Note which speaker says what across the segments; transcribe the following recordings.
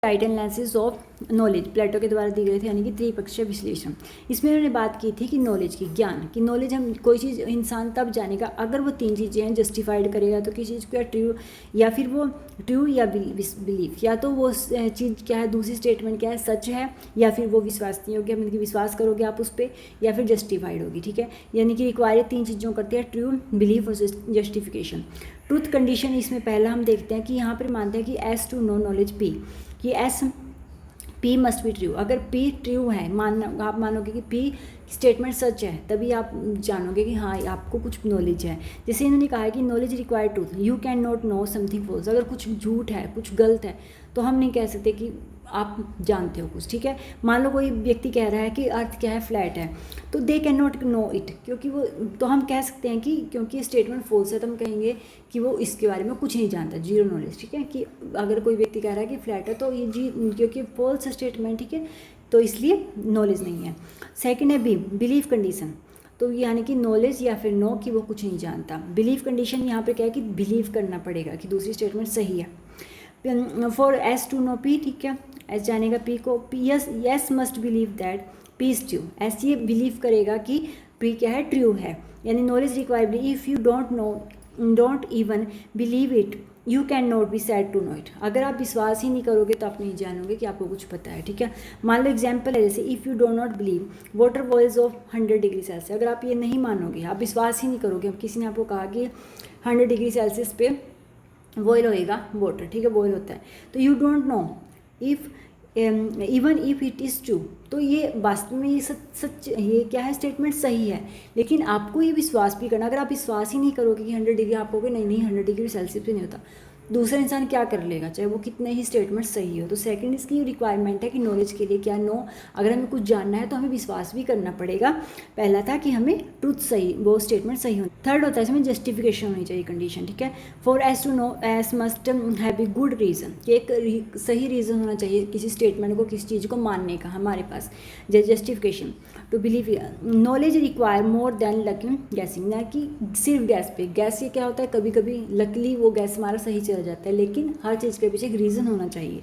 Speaker 1: Right analysis of knowledge प्लेटो के द्वारा दी गई थी, यानी कि त्रिपक्षीय विश्लेषण। इसमें उन्होंने बात की थी कि नॉलेज की, ज्ञान की, नॉलेज हम कोई चीज़ इंसान तब जानेगा अगर वो तीन चीज़ें हैं, जस्टिफाइड करेगा तो किसी चीज़ को, या ट्रू, या फिर वो ट्रू या बिलीफ, या तो वो चीज़ क्या है, दूसरी स्टेटमेंट क्या है, सच है, या फिर वो विश्वसनीय होगी, मतलब कि विश्वास करोगे आप उस पर, या फिर जस्टिफाइड होगी। ठीक है, यानी कि रिक्वायर तीन चीज़ों करते हैं, ट्रू, बिलीफ और जस्टिफिकेशन। ट्रूथ कंडीशन इसमें पहला हम देखते हैं कि यहाँ पर मानते हैं कि S to know knowledge P, कि S P must be true. अगर पी ट्रू है, आप मानोगे कि पी स्टेटमेंट सच है, तभी आप जानोगे कि हाँ आपको कुछ नॉलेज है। जैसे इन्होंने कहा है कि knowledge required truth, you can not know something false. अगर कुछ झूठ है, कुछ गलत है, तो हम नहीं कह सकते कि आप जानते हो कुछ। ठीक है, मान लो कोई व्यक्ति कह रहा है कि अर्थ क्या है, फ्लैट है, तो they can not know it, क्योंकि वो, तो हम कह सकते हैं कि क्योंकि स्टेटमेंट फॉल्स है तो हम कहेंगे कि वो इसके बारे में कुछ नहीं जानता, जीरो नॉलेज। ठीक है, कि अगर कोई व्यक्ति कह रहा है कि फ्लैट है तो ये जी, क्योंकि फॉल्स स्टेटमेंट, ठीक है, तो इसलिए नॉलेज नहीं है। सेकंड है बी, बिलीफ कंडीशन, तो यानी कि नॉलेज या फिर नो कि वो कुछ नहीं जानता। बिलीफ कंडीशन यहाँ पे क्या है कि बिलीव करना पड़ेगा कि दूसरी स्टेटमेंट सही है। For S to know P, ठीक है, एस जानेगा पी को, P S must believe that P is true, S ये बिलीव करेगा कि पी क्या है, ट्रू है। यानी knowledge required, if you don't know, don't even believe it, you can not be said to know it. अगर आप विश्वास ही नहीं करोगे तो आप नहीं जानोगे कि आपको कुछ पता है। ठीक है, मान लो एग्जाम्पल है, जैसे if you do not believe water boils of 100 degree Celsius. अगर आप ये नहीं मानोगे, आप विश्वास ही नहीं करोगे, किसी ने आपको कहा कि 100 डिग्री सेल्सियस पे बॉयल होएगा वाटर, ठीक है, बॉयल होता है, तो you don't know if even if it is true, तो ये वास्तव में ये सच ये क्या है, स्टेटमेंट सही है, लेकिन आपको ये विश्वास भी करना। अगर आप विश्वास ही नहीं करोगे कि 100 डिग्री, आप कहोगे नहीं 100 डिग्री सेल्सियस पे नहीं होता, दूसरा इंसान क्या कर लेगा, चाहे वो कितने ही स्टेटमेंट सही हो। तो सेकंड इसकी रिक्वायरमेंट है कि नॉलेज के लिए क्या, नो, अगर हमें कुछ जानना है तो हमें विश्वास भी करना पड़ेगा। पहला था कि हमें ट्रूथ सही, वो स्टेटमेंट सही हो। थर्ड होता है इसमें जस्टिफिकेशन होनी चाहिए कंडीशन। ठीक है, for S to know S must have a good reason, कि एक सही रीज़न होना चाहिए किसी स्टेटमेंट को, किसी चीज़ को मानने का हमारे पास। Justification to believe, knowledge require more than lucky guessing, ना कि सिर्फ गैस पे। गैस ये क्या होता है, कभी कभी लकली वो गैस हमारा सही चला जाता है, लेकिन हर चीज़ के पीछे एक रीज़न होना चाहिए।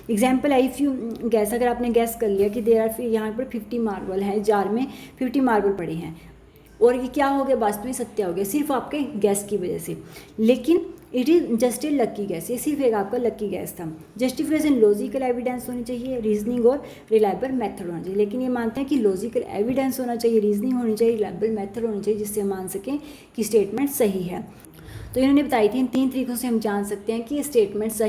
Speaker 1: एग्जाम्पल है, इफ़ यू गैस, अगर आपने गैस कर लिया कि देर आर, यहाँ पर 50 मार्बल है, जार में 50 मार्बल पड़े हैं, और ये क्या हो गया, वास्तव में सत्य हो गया सिर्फ आपके गैस की वजह से, लेकिन it is just a lucky gas, ये सिर्फ एक आपका लक्की गैस था। जस्टिफिकेशन लॉजिकल एविडेंस होनी चाहिए, रीजनिंग और रिलायबल मेथड होना चाहिए, लेकिन ये मानते हैं कि लॉजिकल एविडेंस होना चाहिए, रीजनिंग होनी चाहिए, रिलायबल मेथड होनी चाहिए, जिससे हम मान सकें कि स्टेटमेंट सही है। तो इन्होंने बताई थी इन तीन तरीकों से हम जान सकते हैं कि ये स्टेटमेंट सही